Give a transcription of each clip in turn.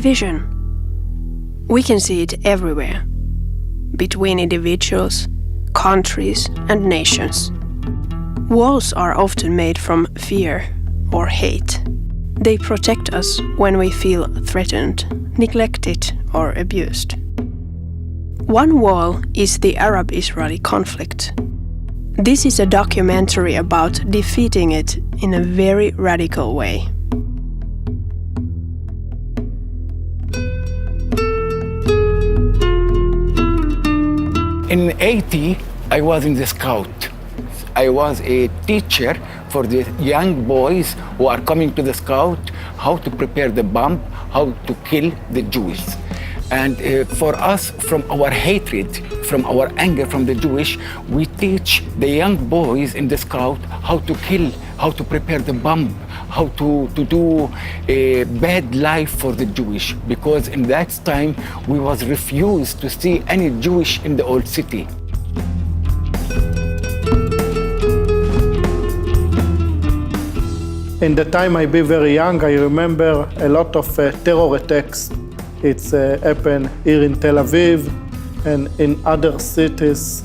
Division. We can see it everywhere, between individuals, countries, and nations. Walls are often made from fear or hate. They protect us when we feel threatened, neglected, or abused. One wall is the Arab-Israeli conflict. This is a documentary about defeating it in a very radical way. In 80, I was in the Scout. I was a teacher for the young boys who are coming to the Scout, how to prepare the bomb, how to kill the Jews. And for us, from our hatred, from our anger from the Jewish, we teach the young boys in the Scout how to kill, how to prepare the bomb, how to do a bad life for the Jewish. Because in that time, we was refused to see any Jewish in the old city. In the time I be very young, I remember a lot of terror attacks. It's happened here in Tel Aviv and in other cities.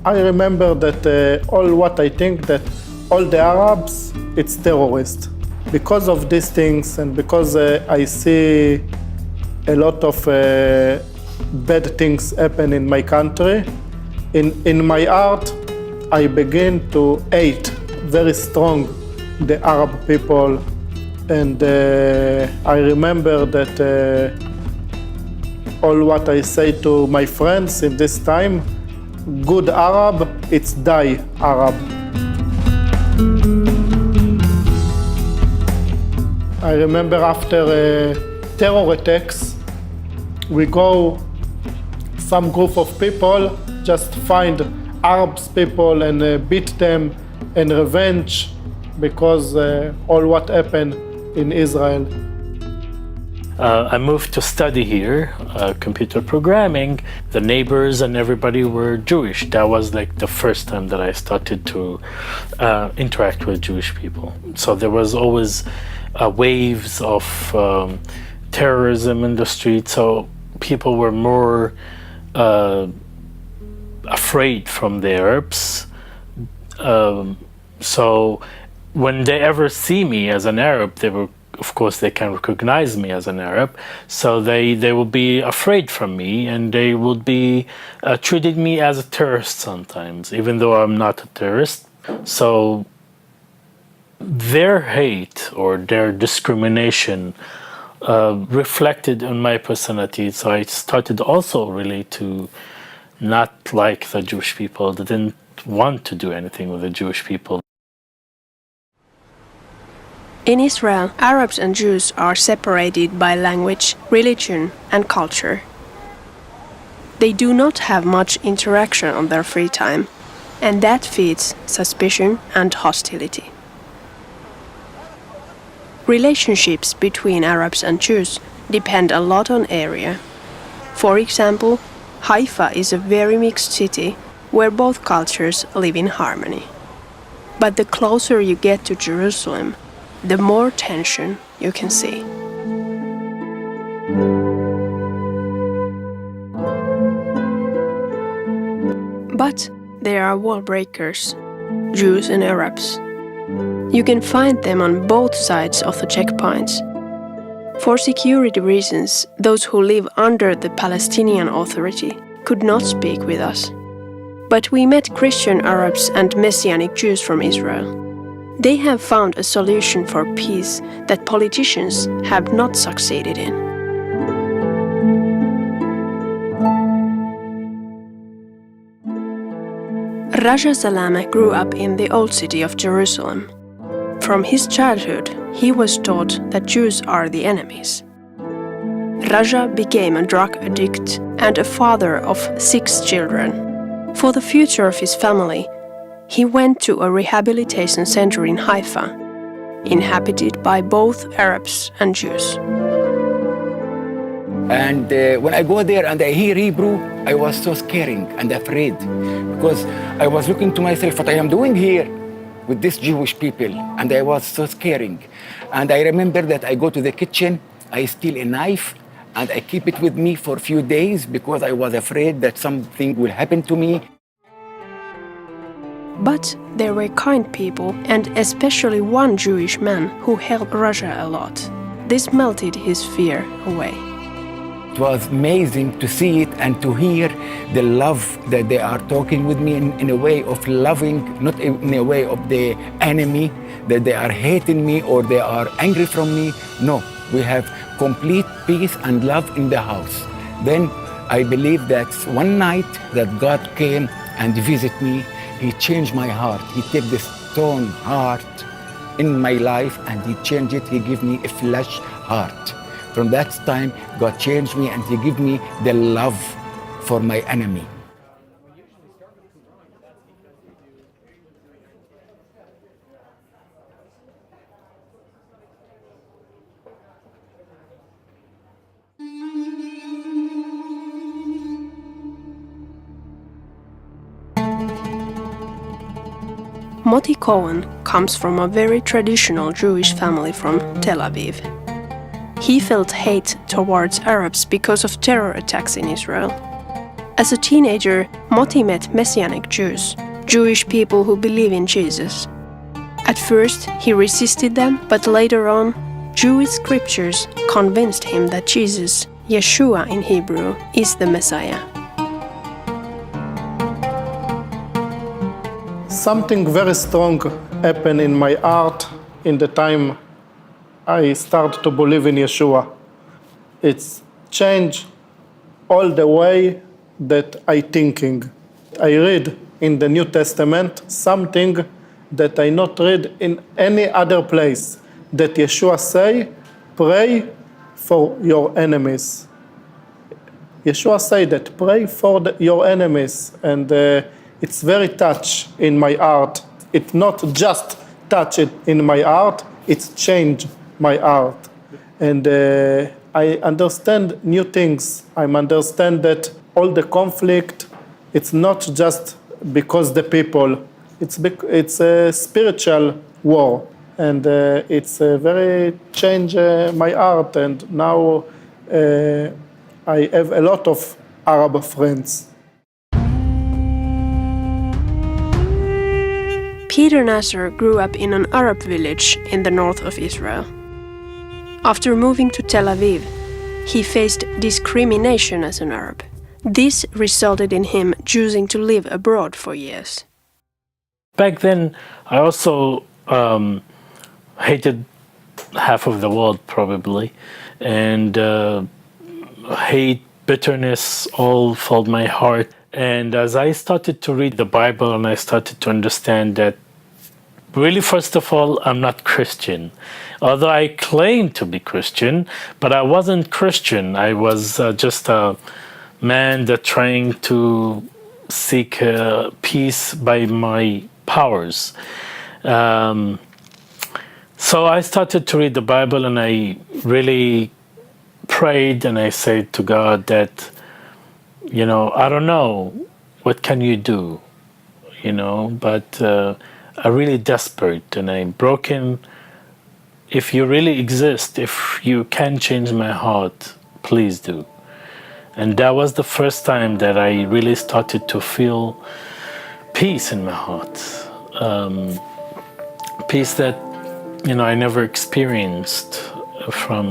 I remember that all what I think that all the Arabs, it's terrorists. Because of these things and because I see a lot of bad things happen in my country, in my heart, I begin to hate very strong the Arab people. And I remember that all what I say to my friends in this time, good Arab, it's die Arab. I remember after terror attacks, we go, some group of people just find Arab people and beat them and revenge because all what happened in Israel. I moved to study here, computer programming. The neighbors and everybody were Jewish. That was like the first time that I started to interact with Jewish people. So there was always waves of terrorism in the street. So people were more afraid from the Arabs. So when they ever see me as an Arab, of course they can recognize me as an Arab, so they will be afraid from me, and they would be treating me as a terrorist sometimes, even though I'm not a terrorist. So their hate or their discrimination reflected on my personality, so I started also really to not like the Jewish people. They didn't want to do anything with the Jewish people. In Israel, Arabs and Jews are separated by language, religion, and culture. They do not have much interaction on their free time, and that feeds suspicion and hostility. Relationships between Arabs and Jews depend a lot on area. For example, Haifa is a very mixed city where both cultures live in harmony. But the closer you get to Jerusalem, the more tension you can see. But there are wallbreakers, Jews and Arabs. You can find them on both sides of the checkpoints. For security reasons, those who live under the Palestinian Authority could not speak with us. But we met Christian Arabs and Messianic Jews from Israel. They have found a solution for peace that politicians have not succeeded in. Raja Salameh grew up in the old city of Jerusalem. From his childhood, he was taught that Jews are the enemies. Raja became a drug addict and a father of 6 children. For the future of his family, he went to a rehabilitation center in Haifa, inhabited by both Arabs and Jews. And when I go there and I hear Hebrew, I was so scaring and afraid, because I was looking to myself what I am doing here. with these Jewish people, and I was so scaring. And I remember that I go to the kitchen, I steal a knife, and I keep it with me for a few days because I was afraid that something will happen to me. But there were kind people, and especially one Jewish man who helped Russia a lot. This melted his fear away. It was amazing to see it and to hear the love that they are talking with me in a way of loving, not in a way of the enemy, that they are hating me or they are angry from me. No, we have complete peace and love in the house. Then I believe that one night that God came and visited me. He changed my heart. He took the stone heart in my life and he changed it. He gave me a flesh heart. From that time, God changed me and he gave me the love for my enemy. Moti Cohen comes from a very traditional Jewish family from Tel Aviv. He felt hate towards Arabs because of terror attacks in Israel. As a teenager, Moti met Messianic Jews, Jewish people who believe in Jesus. At first, he resisted them, but later on, Jewish scriptures convinced him that Jesus, Yeshua in Hebrew, is the Messiah. Something very strong happened in my heart in the time I started to believe in Yeshua. It's changed all the way that I thinking. I read in the New Testament something that I not read in any other place, that Yeshua say, pray for your enemies. Yeshua say that, pray for your enemies, and it's very touch in my heart. It's not just touch it in my heart, it's changed my heart. And I understand new things. I understand that all the conflict, it's not just because the people, it's a spiritual war. And it's very changed my heart. And now I have a lot of Arab friends. Peter Nassar grew up in an Arab village in the north of Israel. After moving to Tel Aviv, he faced discrimination as an Arab. This resulted in him choosing to live abroad for years. Back then, I also hated half of the world, probably, and hate, bitterness all filled my heart. And as I started to read the Bible and I started to understand that, really, first of all, I'm not Christian. Although I claim to be Christian, but I wasn't Christian. I was just a man that trying to seek peace by my powers. So I started to read the Bible and I really prayed and I said to God that, you know, I don't know, what can you do? You know, but I'm really desperate and I'm broken. If you really exist, if you can change my heart, please do. And that was the first time that I really started to feel peace in my heart. Peace that, you know, I never experienced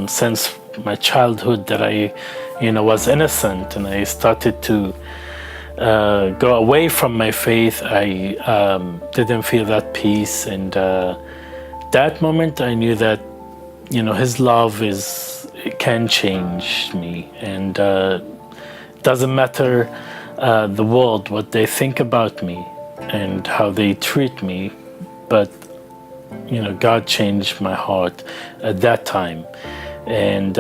since my childhood, that I, you know, was innocent and I started to go away from my faith. I didn't feel that peace, and that moment I knew that, you know, His love can change me, and doesn't matter the world, what they think about me and how they treat me, but, you know, God changed my heart at that time. And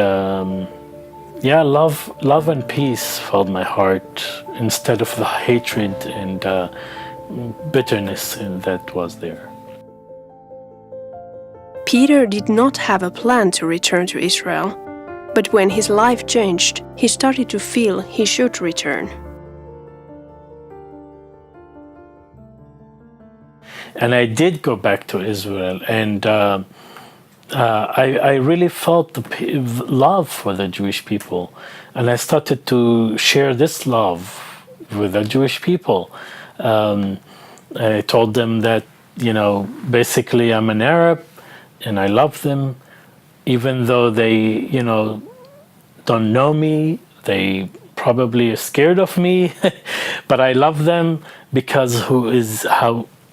yeah, love and peace filled my heart instead of the hatred and bitterness that was there. Peter did not have a plan to return to Israel, but when his life changed, he started to feel he should return. And I did go back to Israel, and I really felt the love for the Jewish people. And I started to share this love with the Jewish people. I told them that, basically I'm an Arab and I love them, even though they, don't know me, they probably are scared of me, but I love them because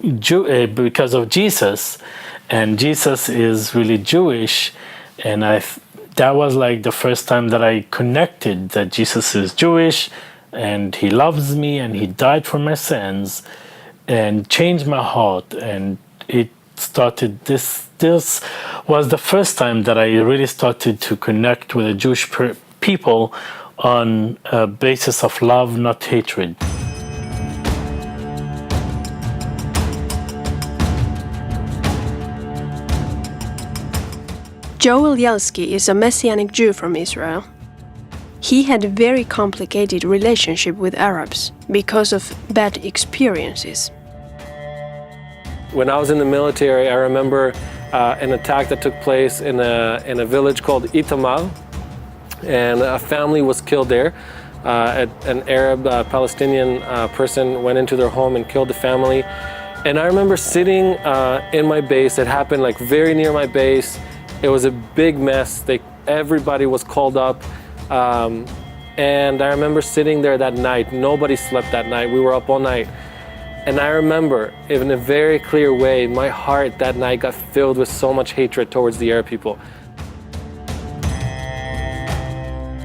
because of Jesus, and Jesus is really Jewish, and that was like the first time that I connected that Jesus is Jewish, and he loves me, and he died for my sins, and changed my heart, and it started. This was the first time that I really started to connect with the Jewish people on a basis of love, not hatred. Joel Jelski is a Messianic Jew from Israel. He had a very complicated relationship with Arabs because of bad experiences. When I was in the military, I remember an attack that took place in a village called Itamar, and a family was killed there. An Arab Palestinian person went into their home and killed the family. And I remember sitting in my base. It happened like very near my base. It was a big mess. Everybody was called up. And I remember sitting there that night. Nobody slept that night. We were up all night. And I remember, in a very clear way, my heart that night got filled with so much hatred towards the Arab people.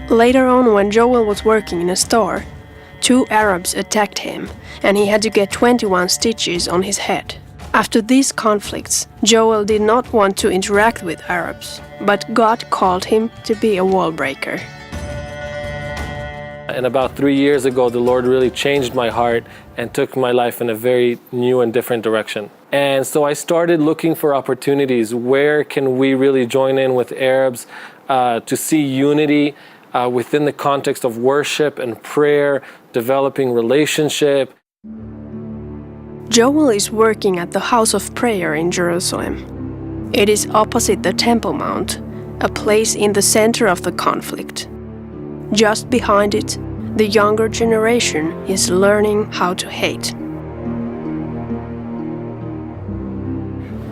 Later on, when Joel was working in a store, 2 Arabs attacked him, and he had to get 21 stitches on his head. After these conflicts, Joel did not want to interact with Arabs, but God called him to be a wallbreaker. And about 3 years ago, the Lord really changed my heart and took my life in a very new and different direction. And so I started looking for opportunities. Where can we really join in with Arabs to see unity within the context of worship and prayer, developing relationship? Joel is working at the House of Prayer in Jerusalem. It is opposite the Temple Mount, a place in the center of the conflict. Just behind it, the younger generation is learning how to hate.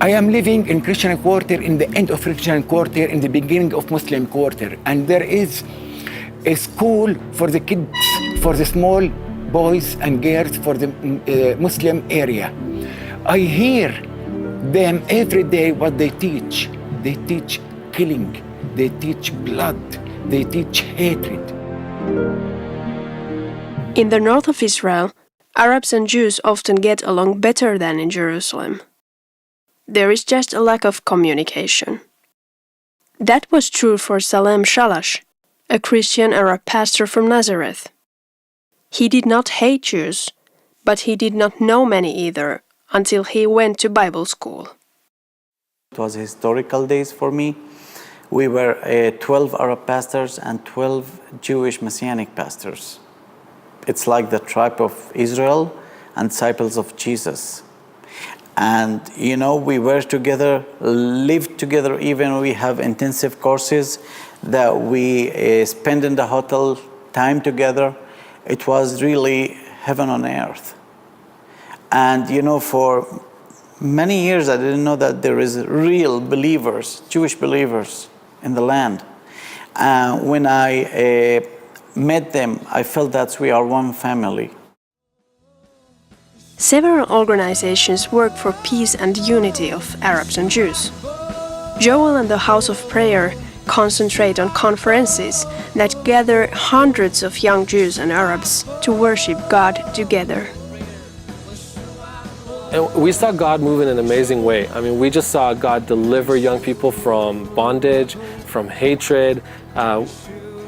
I am living in Christian quarter, in the end of Christian quarter, in the beginning of Muslim quarter, and there is a school for the kids, for the small boys and girls, for the Muslim area. I hear them every day what they teach. They teach killing, they teach blood, they teach hatred. In the north of Israel, Arabs and Jews often get along better than in Jerusalem. There is just a lack of communication. That was true for Saleem Shalash, a Christian Arab pastor from Nazareth. He did not hate Jews, but he did not know many either until he went to Bible school. It was historical days for me. We were 12 Arab pastors and 12 Jewish Messianic pastors. It's like the tribe of Israel and disciples of Jesus. And, we were together, lived together, even we have intensive courses that we spend in the hotel, time together. It was really heaven on earth. And, for many years, I didn't know that there is real believers, Jewish believers in the land. When I met them, I felt that we are one family. Several organizations work for peace and unity of Arabs and Jews. Joel and the House of Prayer concentrate on conferences that gather hundreds of young Jews and Arabs to worship God together. And we saw God move in an amazing way. We just saw God deliver young people from bondage, from hatred.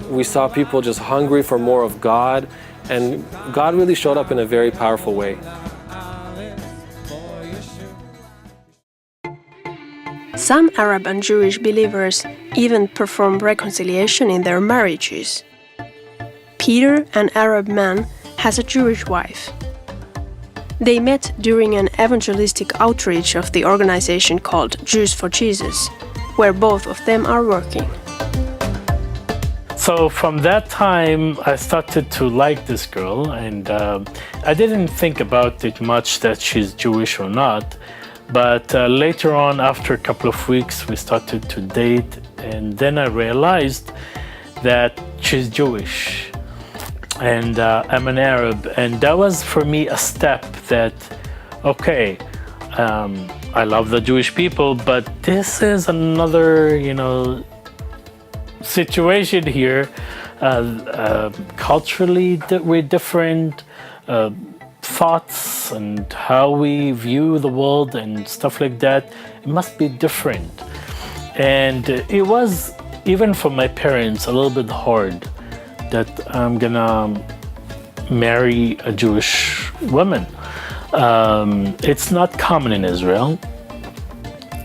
We saw people just hungry for more of God, and God really showed up in a very powerful way. Some Arab and Jewish believers even perform reconciliation in their marriages. Peter, an Arab man, has a Jewish wife. They met during an evangelistic outreach of the organization called Jews for Jesus, where both of them are working. So from that time, I started to like this girl, and I didn't think about it much that she's Jewish or not. But later on, after a couple of weeks, we started to date, and then I realized that she's Jewish, and I'm an Arab, and that was for me a step that, okay, I love the Jewish people, but this is another, situation here. Culturally, we're different. Thoughts and how we view the world and stuff like that, it must be different. And it was, even for my parents, a little bit hard that I'm gonna marry a Jewish woman. It's not common in Israel,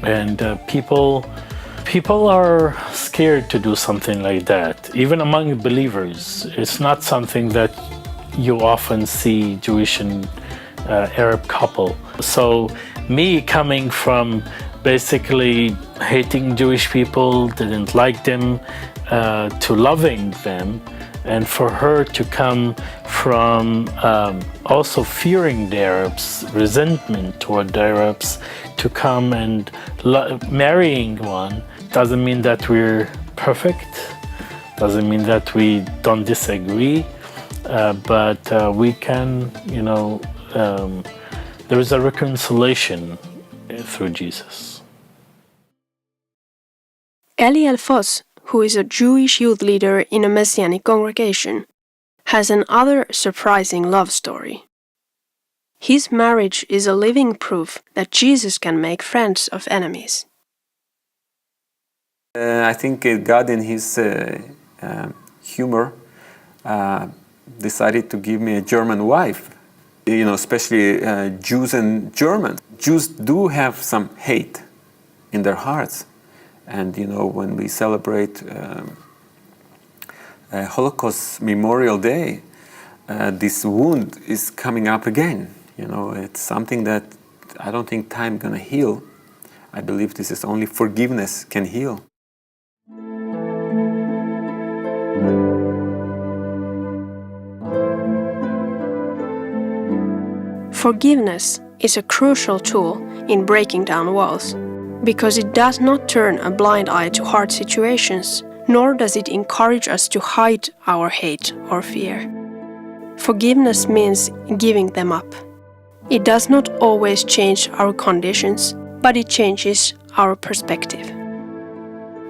and people are scared to do something like that. Even among believers, it's not something that you often see Jewish and Arab couple. So me coming from basically hating Jewish people, didn't like them, to loving them, and for her to come from also fearing the Arabs, resentment toward the Arabs, to come and marrying one, doesn't mean that we're perfect, doesn't mean that we don't disagree, but we can, there is a reconciliation through Jesus. Eliel Foss, who is a Jewish youth leader in a Messianic congregation, has another surprising love story. His marriage is a living proof that Jesus can make friends of enemies. I think God, in His humor, decided to give me a German wife. Especially Jews and Germans. Jews do have some hate in their hearts. And when we celebrate Holocaust Memorial Day, this wound is coming up again. It's something that I don't think time gonna heal. I believe this is only forgiveness can heal. Forgiveness is a crucial tool in breaking down walls, because it does not turn a blind eye to hard situations, nor does it encourage us to hide our hate or fear. Forgiveness means giving them up. It does not always change our conditions, but it changes our perspective.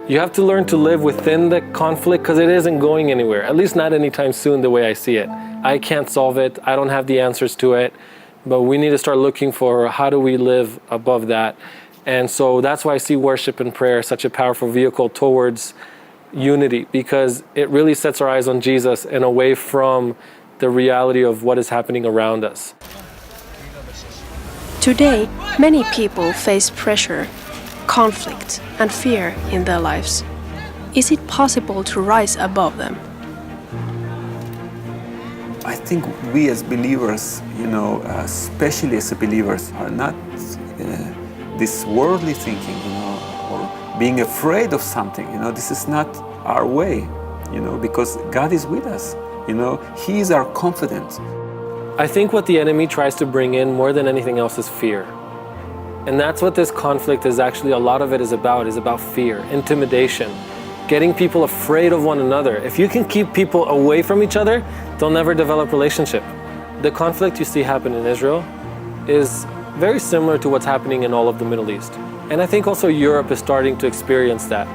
You have to learn to live within the conflict because it isn't going anywhere, at least not anytime soon the way I see it. I can't solve it, I don't have the answers to it, but we need to start looking for how do we live above that. And so that's why I see worship and prayer such a powerful vehicle towards unity, because it really sets our eyes on Jesus and away from the reality of what is happening around us. Today, many people face pressure, conflict, and fear in their lives. Is it possible to rise above them? I think we as believers, especially as believers, are not this worldly thinking, or being afraid of something. This is not our way, because God is with us. He is our confidence. I think what the enemy tries to bring in more than anything else is fear. And that's what this conflict is actually, a lot of it is about fear, intimidation, getting people afraid of one another. If you can keep people away from each other, they'll never develop relationship. The conflict you see happen in Israel is very similar to what's happening in all of the Middle East. And I think also Europe is starting to experience that.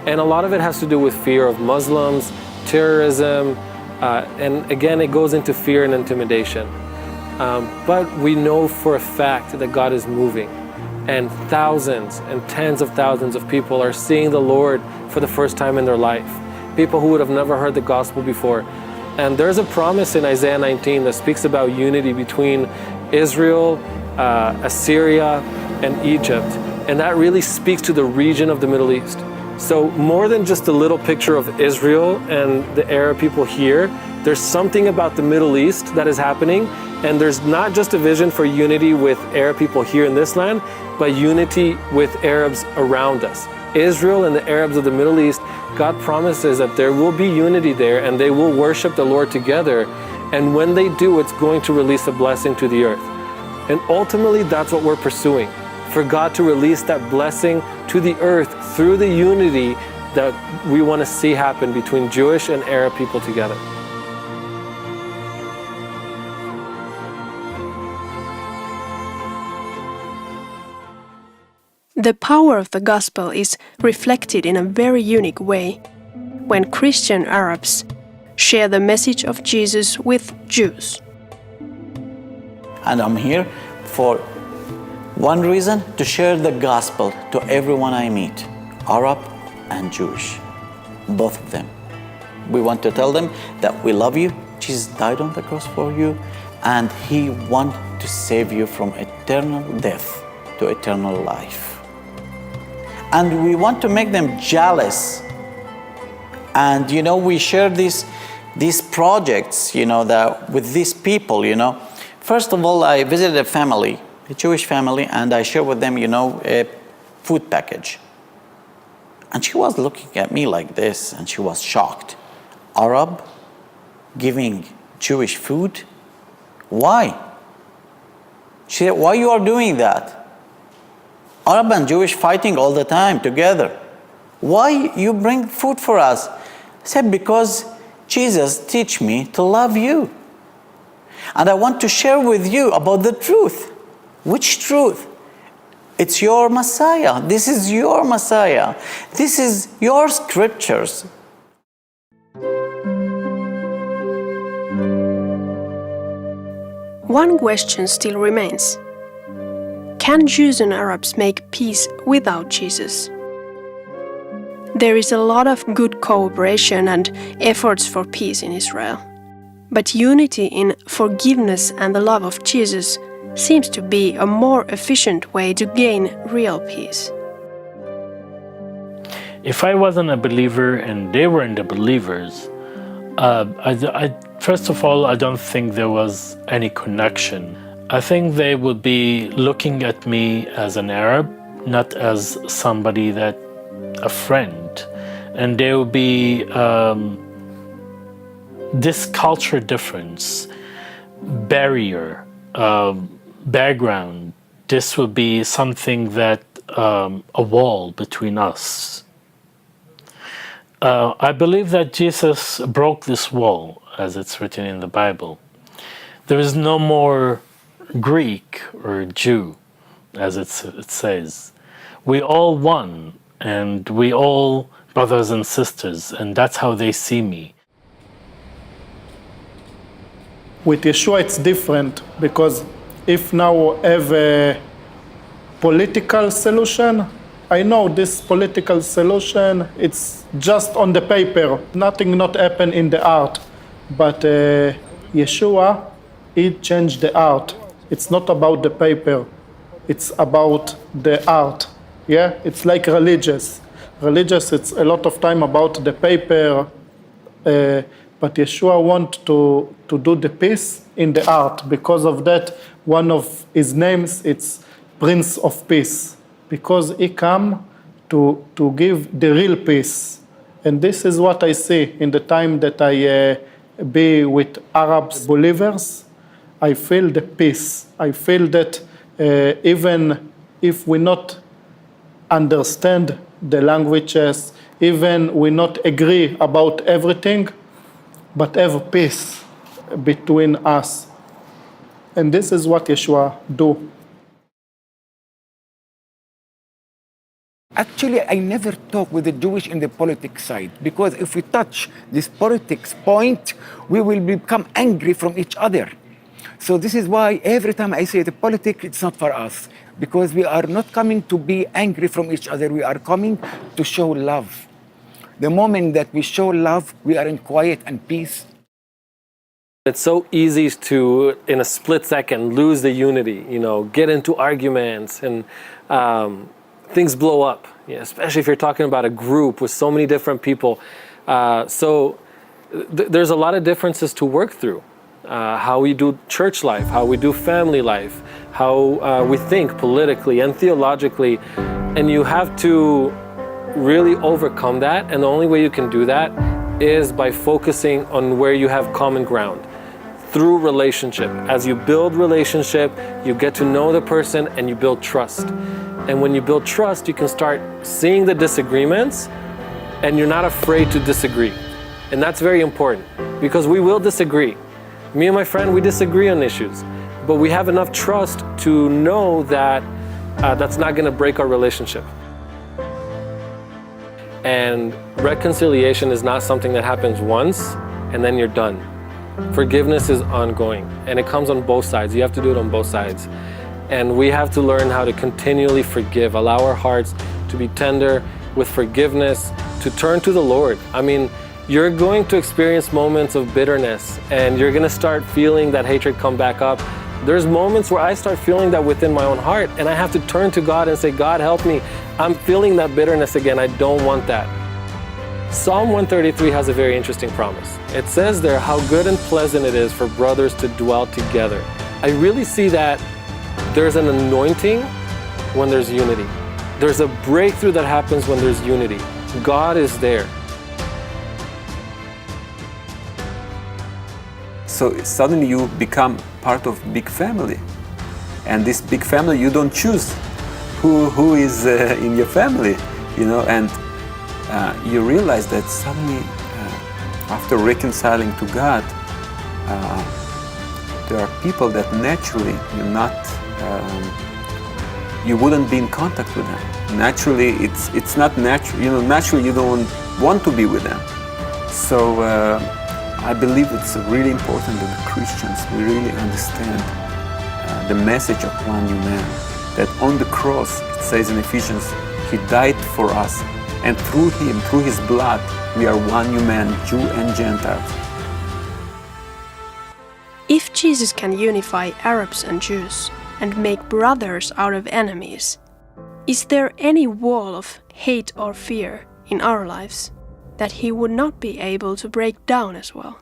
And a lot of it has to do with fear of Muslims, terrorism, and again, it goes into fear and intimidation. But we know for a fact that God is moving, and thousands and tens of thousands of people are seeing the Lord for the first time in their life. People who would have never heard the gospel before. And there's a promise in Isaiah 19 that speaks about unity between Israel, Assyria, and Egypt. And that really speaks to the region of the Middle East. So more than just a little picture of Israel and the Arab people here, there's something about the Middle East that is happening, and there's not just a vision for unity with Arab people here in this land, but unity with Arabs around us. Israel and the Arabs of the Middle East, God promises that there will be unity there and they will worship the Lord together. And when they do, it's going to release a blessing to the earth. And ultimately, that's what we're pursuing, for God to release that blessing to the earth through the unity that we want to see happen between Jewish and Arab people together. The power of the gospel is reflected in a very unique way when Christian Arabs share the message of Jesus with Jews. And I'm here for one reason, to share the gospel to everyone I meet, Arab and Jewish, both of them. We want to tell them that we love you, Jesus died on the cross for you, and He wants to save you from eternal death to eternal life. And we want to make them jealous. And we share these projects, that with these people, First of all, I visited a family, a Jewish family, and I shared with them, a food package. And she was looking at me like this, and she was shocked. Arab giving Jewish food? Why? She said, why you are doing that? Arab and Jewish fighting all the time together. Why you bring food for us? I said, because Jesus teach me to love you. And I want to share with you about the truth. Which truth? It's your Messiah. This is your Messiah. This is your scriptures. One question still remains. Can Jews and Arabs make peace without Jesus? There is a lot of good cooperation and efforts for peace in Israel. But unity in forgiveness and the love of Jesus seems to be a more efficient way to gain real peace. If I wasn't a believer and they weren't the believers, first of all, I don't think there was any connection. I think they would be looking at me as an Arab, not as somebody a friend. And there would be this culture difference, barrier, background. This would be something that, a wall between us. I believe that Jesus broke this wall, as it's written in the Bible. There is no more Greek or Jew, as it says. We all one, and we all brothers and sisters, and that's how they see me. With Yeshua it's different, because if now have a political solution, I know this political solution, it's just on the paper, nothing not happen in the art. But Yeshua, He changed the art. It's not about the paper, it's about the art. Yeah, it's like religious. Religious, it's a lot of time about the paper, but Yeshua wants to do the peace in the art. Because of that, one of His names, it's Prince of Peace, because He come to give the real peace. And this is what I see in the time that I be with Arab believers. I feel the peace. I feel that even if we not understand the languages, even we not agree about everything, but have peace between us. And this is what Yeshua do. Actually, I never talk with the Jewish in the politics side, because if we touch this politics point, we will become angry from each other. So this is why every time I say the politics, it's not for us, because we are not coming to be angry from each other. We are coming to show love. The moment that we show love, we are in quiet and peace. It's so easy to, in a split second, lose the unity, get into arguments. And things blow up, especially if you're talking about a group with so many different people. There's a lot of differences to work through. How we do church life, how we do family life, how we think politically and theologically. And you have to really overcome that. And the only way you can do that is by focusing on where you have common ground through relationship. As you build relationship, you get to know the person and you build trust. And when you build trust, you can start seeing the disagreements and you're not afraid to disagree. And that's very important because we will disagree. Me and my friend, we disagree on issues, but we have enough trust to know that that's not going to break our relationship. And reconciliation is not something that happens once and then you're done. Forgiveness is ongoing and it comes on both sides. You have to do it on both sides. And we have to learn how to continually forgive, allow our hearts to be tender with forgiveness, to turn to the Lord. I mean, you're going to experience moments of bitterness and you're going to start feeling that hatred come back up. There's moments where I start feeling that within my own heart and I have to turn to God and say, God, help me. I'm feeling that bitterness again. I don't want that. Psalm 133 has a very interesting promise. It says there how good and pleasant it is for brothers to dwell together. I really see that there's an anointing when there's unity. There's a breakthrough that happens when there's unity. God is there. So suddenly you become part of big family. And this big family, you don't choose who is in your family, you know, and you realize that suddenly after reconciling to God, there are people that naturally you wouldn't be in contact with them. Naturally, it's not natural, you know, naturally you don't want to be with them. So I believe it's really important that the Christians, we really understand the message of one new man. That on the cross, it says in Ephesians, He died for us. And through Him, through His blood, we are one new man, Jew and Gentile. If Jesus can unify Arabs and Jews and make brothers out of enemies, is there any wall of hate or fear in our lives that He would not be able to break down as well?